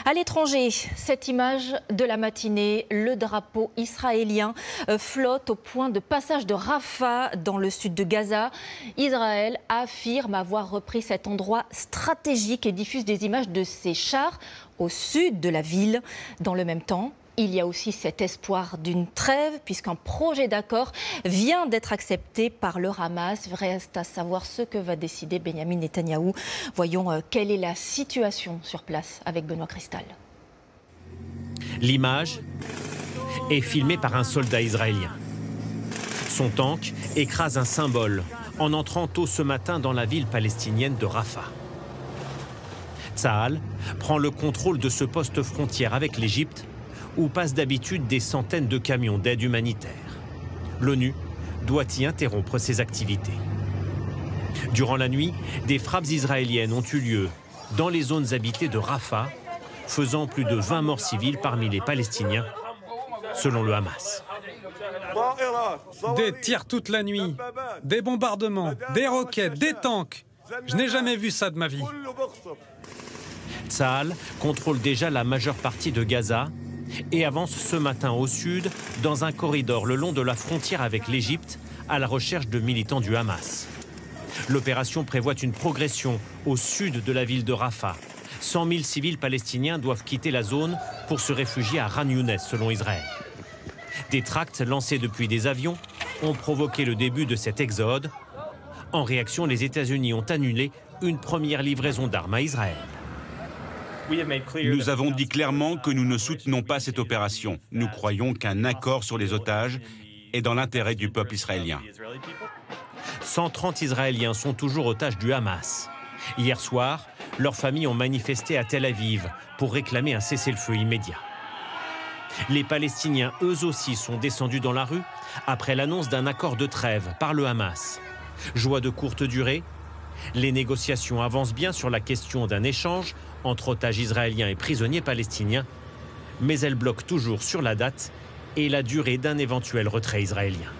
À l'étranger, cette image de la matinée, le drapeau israélien flotte au point de passage de Rafah dans le sud de Gaza. Israël affirme avoir repris cet endroit stratégique et diffuse des images de ses chars au sud de la ville. Dans le même temps, il y a aussi cet espoir d'une trêve puisqu'un projet d'accord vient d'être accepté par le Hamas. Reste à savoir ce que va décider Benyamin Netanyahou. Voyons quelle est la situation sur place avec Benoît Cristal. L'image est filmée par un soldat israélien. Son tank écrase un symbole en entrant tôt ce matin dans la ville palestinienne de Rafah. Tsahal prend le contrôle de ce poste frontière avec l'Égypte où passent d'habitude des centaines de camions d'aide humanitaire. L'ONU doit y interrompre ses activités. Durant la nuit, des frappes israéliennes ont eu lieu dans les zones habitées de Rafah, faisant plus de 20 morts civils parmi les Palestiniens, selon le Hamas. Des tirs toute la nuit, des bombardements, des roquettes, des tanks. Je n'ai jamais vu ça de ma vie. Tsahal contrôle déjà la majeure partie de Gaza et avance ce matin au sud, dans un corridor le long de la frontière avec l'Égypte, à la recherche de militants du Hamas. L'opération prévoit une progression au sud de la ville de Rafah. 100 000 civils palestiniens doivent quitter la zone pour se réfugier à Khan Younes, selon Israël. Des tracts lancés depuis des avions ont provoqué le début de cet exode. En réaction, les États-Unis ont annulé une première livraison d'armes à Israël. Nous avons dit clairement que nous ne soutenons pas cette opération. Nous croyons qu'un accord sur les otages est dans l'intérêt du peuple israélien. 130 Israéliens sont toujours otages du Hamas. Hier soir, leurs familles ont manifesté à Tel Aviv pour réclamer un cessez-le-feu immédiat. Les Palestiniens, eux aussi, sont descendus dans la rue après l'annonce d'un accord de trêve par le Hamas. Joie de courte durée, les négociations avancent bien sur la question d'un échange entre otages israéliens et prisonniers palestiniens, mais elles bloquent toujours sur la date et la durée d'un éventuel retrait israélien.